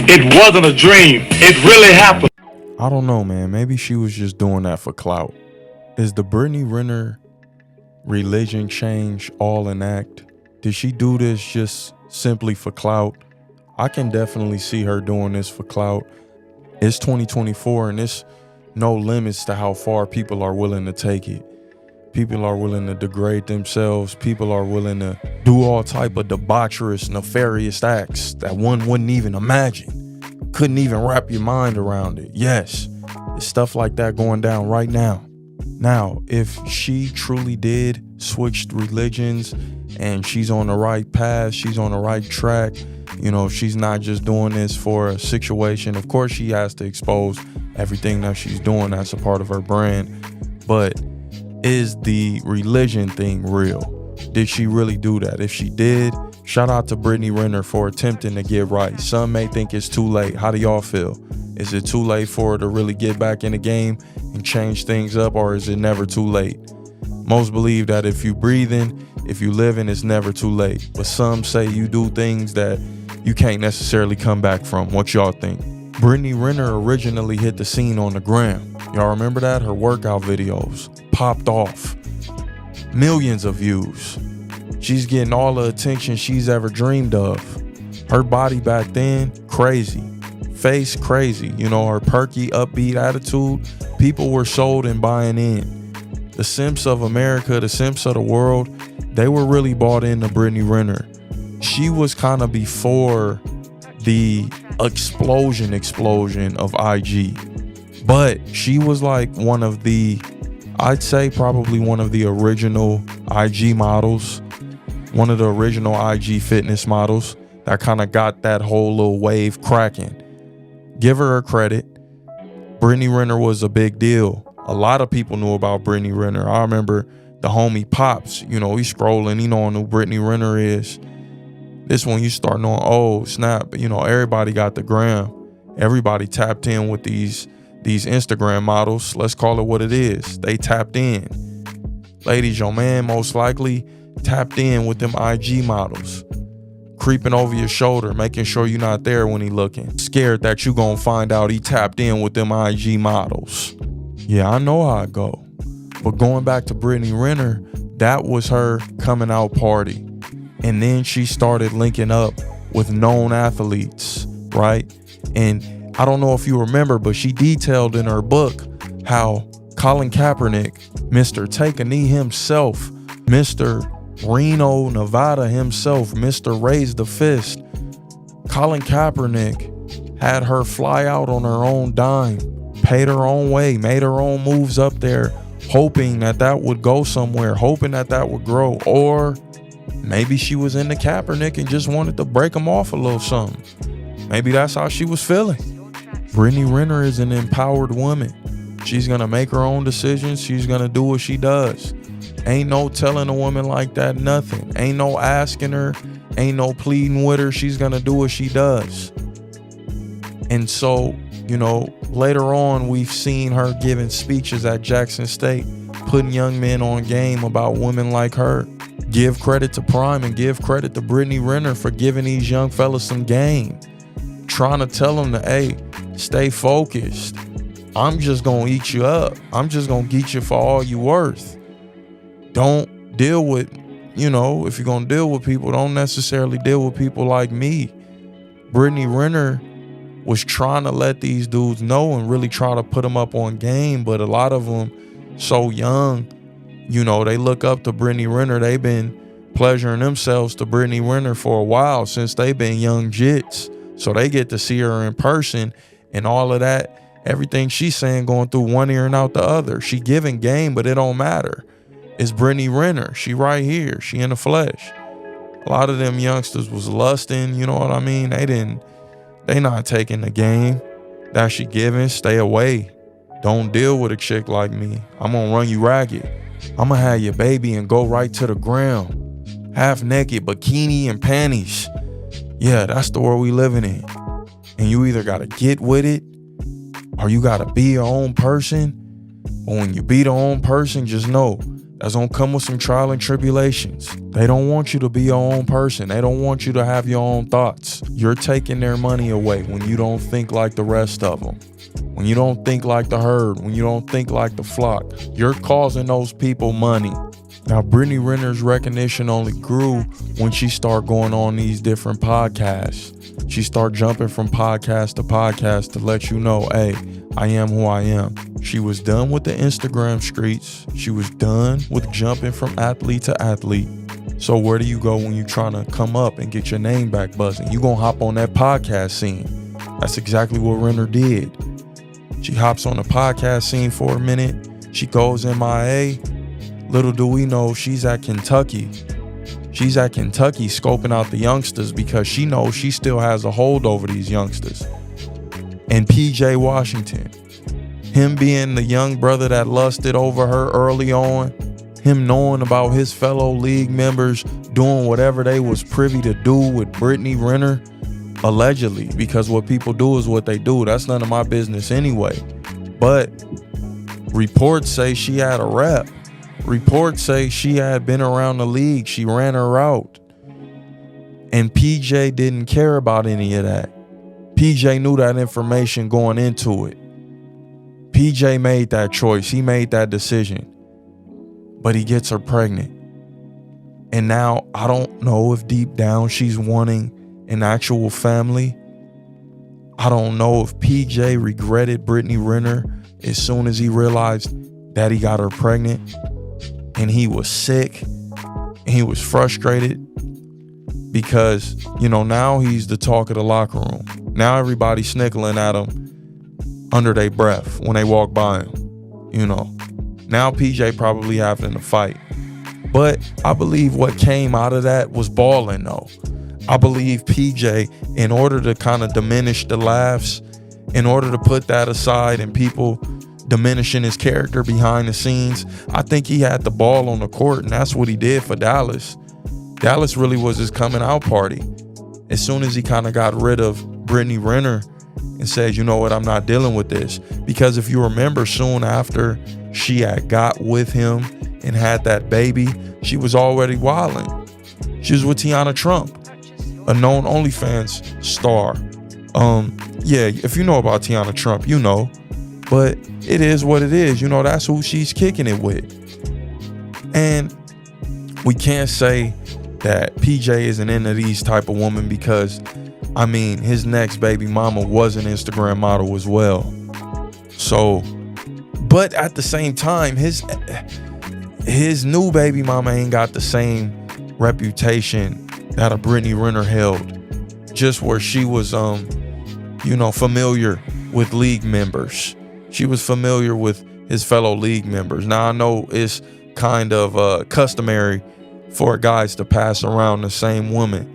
It wasn't a dream. It really happened. I don't know, man. Maybe she was just doing that for clout. Is the Brittany Renner religion change all an act? Did she do this just simply for clout? I can definitely see her doing this for clout. It's 2024 and there's no limits to how far people are willing to take it. People are willing to degrade themselves. People are willing to do all type of debaucherous, nefarious acts that one wouldn't even imagine. Couldn't even wrap your mind around it. Yes, it's stuff like that going down right now. Now, if she truly did switch religions and she's on the right path, she's on the right track, you know, she's not just doing this for a situation. Of course, she has to expose everything that she's doing. That's a part of her brand. But is the religion thing real? Did she really do that? If she did, shout out to Brittany Renner for attempting to get right. Some may think it's too late. How do y'all feel? Is it too late for her to really get back in the game and change things up, or is it never too late? Most believe that if you breathing, if you living, it's never too late. But some say you do things that you can't necessarily come back from. What y'all think? Brittany Renner originally hit the scene on the gram. Y'all remember that? Her workout videos popped off. Millions of views. She's getting all the attention she's ever dreamed of. Her body back then, crazy. Face, crazy. You know, her perky, upbeat attitude. People were sold and buying in. The simps of America, the simps of the world, they were really bought into Brittany Renner. She was kind of before the explosion of IG. But she was like one of the, I'd say probably one of the original IG models, one of the original IG fitness models that kind of got that whole little wave cracking. Give her credit. Brittany Renner was a big deal. A lot of people knew about Brittany Renner. I remember the homie Pops, you know, he's scrolling, he knowing who Brittany Renner is. This one you start knowing, oh snap, you know, everybody got the gram. Everybody tapped in with these Instagram models. Let's call it what it is. They tapped in. Ladies, your man most likely tapped in with them IG models. Creeping over your shoulder, making sure you're not there when he looking. Scared that you gonna find out he tapped in with them IG models. Yeah, I know how it go. But going back to Brittany Renner, that was her coming out party. And then she started linking up with known athletes, right? And I don't know if you remember, but she detailed in her book how Colin Kaepernick, Mr. Take a Knee himself, Mr. Reno, Nevada himself, Mr. Raise the Fist, Colin Kaepernick had her fly out on her own dime, paid her own way, made her own moves up there, hoping that that would go somewhere, hoping that that would grow. Or maybe she was into Kaepernick and just wanted to break him off a little something. Maybe that's how she was feeling. Brittany Renner is an empowered woman. She's gonna make her own decisions. She's gonna do what she does. Ain't no telling a woman like that nothing. Ain't no asking her. Ain't no pleading with her. She's gonna do what she does. And so, you know, later on, we've seen her giving speeches at Jackson State, putting young men on game about women like her. Give credit to Prime and give credit to Brittany Renner for giving these young fellas some game. Trying to tell them to, hey, stay focused. I'm just gonna eat you up. I'm just gonna get you for all you worth. Don't deal with, you know, if you're gonna deal with people, don't necessarily deal with people like me. Brittany Renner was trying to let these dudes know and really try to put them up on game, but a lot of them so young, you know, they look up to Brittany Renner. They've been pleasuring themselves to Brittany Renner for a while since they've been young jits. So they get to see her in person and all of that, everything she's saying going through one ear and out the other. She giving game, but it don't matter. It's Brittany Renner. She right here. She in the flesh. A lot of them youngsters was lusting, you know what I mean? They not taking the game that she giving. Stay away. Don't deal with a chick like me. I'm gonna run you ragged. I'm gonna have your baby and go right to the ground. Half naked, bikini and panties. Yeah, that's the world we living in. And you either gotta get with it or you gotta be your own person. But when you be the own person, just know That's gonna come with some trial and tribulations. They don't want you to be your own person. They don't want you to have your own thoughts. You're taking their money away when you don't think like the rest of them. When you don't think like the herd, when you don't think like the flock, you're causing those people money. Now, Brittany Renner's recognition only grew when she started going on these different podcasts. She started jumping from podcast to podcast to let you know, hey, I am who I am. She was done with the Instagram streets. She was done with jumping from athlete to athlete. So where do you go when you're trying to come up and get your name back buzzing? You gonna hop on that podcast scene. That's exactly what Renner did. She hops on the podcast scene for a minute. She goes MIA. Little do we know, she's at Kentucky. She's at Kentucky scoping out the youngsters because she knows she still has a hold over these youngsters. And PJ Washington, him being the young brother that lusted over her early on, him knowing about his fellow league members doing whatever they was privy to do with Brittany Renner, allegedly, because what people do is what they do. That's none of my business anyway. But reports say she had a rep. Reports say she had been around the league. She ran her route. And PJ didn't care about any of that. PJ knew that information going into it. PJ made that choice. He made that decision. But he gets her pregnant. And now I don't know if deep down she's wanting an actual family. I don't know if PJ regretted Brittany Renner as soon as he realized that he got her pregnant. And he was sick. And he was frustrated. Because, now he's the talk of the locker room. Now everybody's snickling at him under their breath when they walk by him. Now PJ probably having to fight. But I believe what came out of that was balling though. I believe PJ, in order to kind of diminish the laughs, in order to put that aside and people diminishing his character behind the scenes, I think he had the ball on the court, and that's what he did for Dallas. Dallas really was his coming out party. As soon as he kind of got rid of Brittany Renner and said, you know what, I'm not dealing with this. Because if you remember, soon after she had got with him and had that baby, she was already wilding. She was with Tiana Trump, a known OnlyFans star. Yeah, if you know about Tiana Trump, you know. But it is what it is. That's who she's kicking it with. And we can't say that PJ isn't into these type of women because, his next baby mama was an Instagram model as well. So, but at the same time, his new baby mama ain't got the same reputation that a Brittany Renner held. Just where she was, familiar with league members. She was familiar with his fellow league members. Now, I know it's kind of customary for guys to pass around the same woman.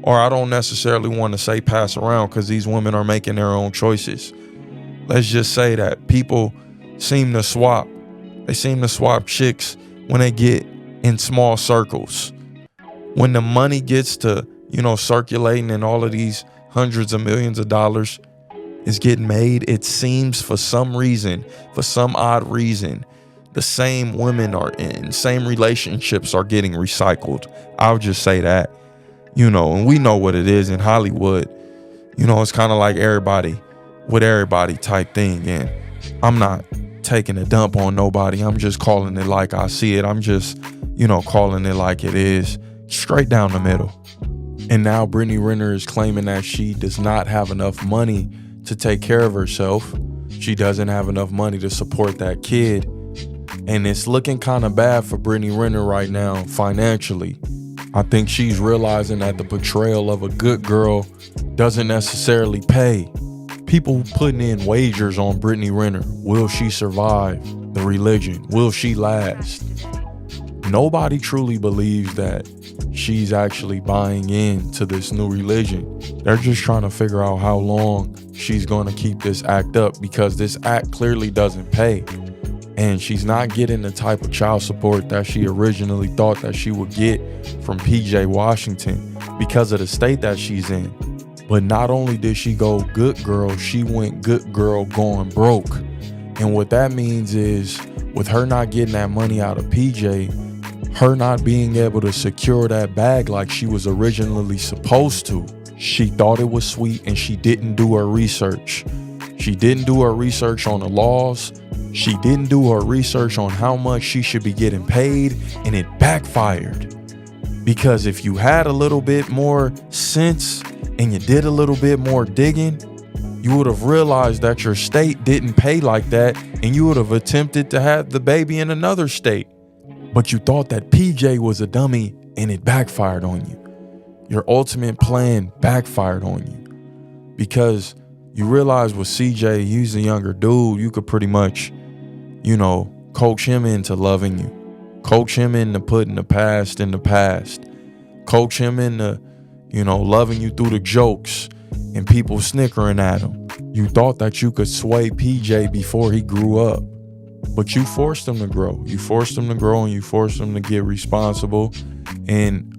Or I don't necessarily want to say pass around because these women are making their own choices. Let's just say that people seem to swap. They seem to swap chicks when they get in small circles. When the money gets to, circulating and all of these hundreds of millions of dollars is getting made, it seems for some reason, for some odd reason, the same women are in, same relationships are getting recycled. I'll just say that, and we know what it is in Hollywood. It's kind of like everybody with everybody type thing. And I'm not taking a dump on nobody. I'm just calling it like I see it. I'm just, calling it like it is, straight down the middle. And now Brittany Renner is claiming that she does not have enough money to take care of herself. She doesn't have enough money to support that kid. And it's looking kind of bad for Brittany Renner right now financially. I think she's realizing that the portrayal of a good girl doesn't necessarily pay. People putting in wagers on Brittany Renner. Will she survive the religion? Will she last? Nobody truly believes that she's actually buying into this new religion. They're just trying to figure out how long she's going to keep this act up, because this act clearly doesn't pay. And she's not getting the type of child support that she originally thought that she would get from PJ Washington because of the state that she's in. But not only did she go good girl, she went good girl going broke. And what that means is with her not getting that money out of PJ, her not being able to secure that bag like she was originally supposed to, she thought it was sweet and she didn't do her research. She didn't do her research on the laws. She didn't do her research on how much she should be getting paid, and it backfired. Because if you had a little bit more sense and you did a little bit more digging, you would have realized that your state didn't pay like that, and you would have attempted to have the baby in another state. But you thought that PJ was a dummy, and it backfired on you. Your ultimate plan backfired on you. Because you realize with CJ, he's a younger dude, you could pretty much, coax him into loving you. Coax him into putting the past in the past. Coax him into, loving you through the jokes and people snickering at him. You thought that you could sway PJ before he grew up. But you forced him to grow. You forced him to grow and you forced him to get responsible. And,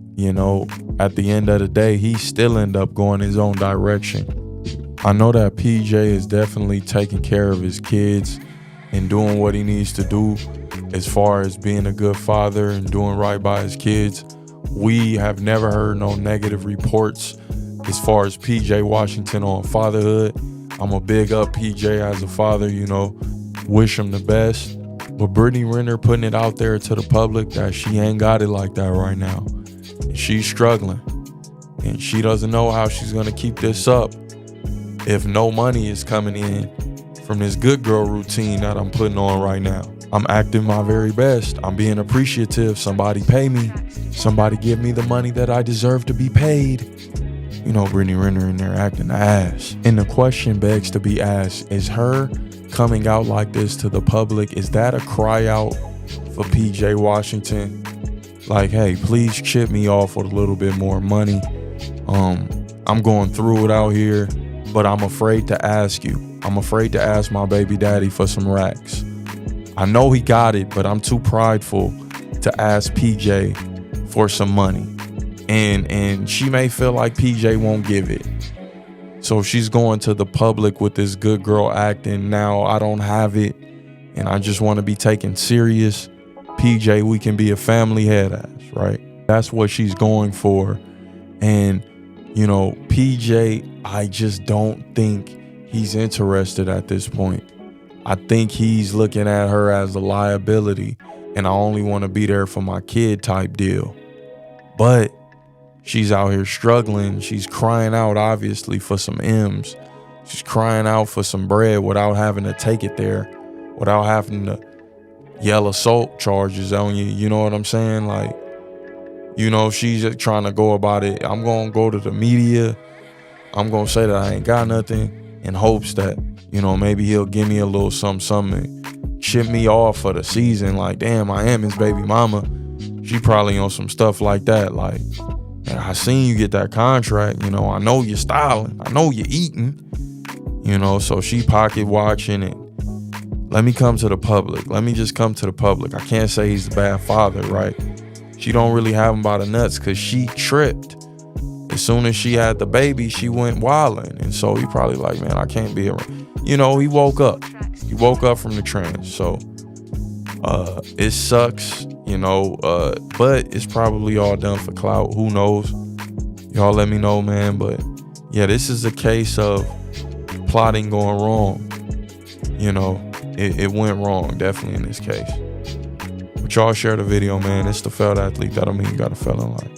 at the end of the day, he still ended up going his own direction. I know that PJ is definitely taking care of his kids and doing what he needs to do as far as being a good father and doing right by his kids. We have never heard no negative reports as far as PJ Washington on fatherhood. I'm a big up PJ as a father, wish him the best. But Brittany Renner putting it out there to the public that she ain't got it like that right now. She's struggling and she doesn't know how she's gonna keep this up if no money is coming in from this good girl routine that I'm putting on right now. I'm acting my very best. I'm being appreciative. Somebody pay me. Somebody give me the money that I deserve to be paid. Brittany Renner in there acting the ass. And the question begs to be asked, is her coming out like this to the public, is that a cry out for PJ Washington? Like, hey, please chip me off with a little bit more money. I'm going through it out here, but I'm afraid to ask you. I'm afraid to ask my baby daddy for some racks. I know he got it, but I'm too prideful to ask PJ for some money. And she may feel like PJ won't give it. So she's going to the public with this good girl acting. Now I don't have it, and I just want to be taken serious. PJ, we can be a family head ass, right? That's what she's going for. And, PJ, I just don't think he's interested at this point. I think he's looking at her as a liability, and I only want to be there for my kid type deal. But she's out here struggling. She's crying out, obviously, for some M's. She's crying out for some bread without having to take it there, without having to yell assault charges on you. You know what I'm saying? Like, she's just trying to go about it. I'm going to go to the media. I'm going to say that I ain't got nothing in hopes that, maybe he'll give me a little something, chip me off for the season. Like, damn, I am his baby mama. She probably on some stuff like that. Like, I seen you get that contract. I know you're styling. I know you're eating. So she pocket watching it. Let me come to the public. Let me just come to the public. I can't say he's a bad father, right? She don't really have him by the nuts because she tripped. As soon as she had the baby, she went wilding. And so he probably like, man, I can't be around. He woke up. He woke up from the trance. So it sucks, but it's probably all done for clout. Who knows? Y'all let me know, man. But yeah, this is a case of plotting going wrong. It went wrong, definitely in this case. But y'all share the video, man. It's the failed athlete. That don't mean you got a fail in life.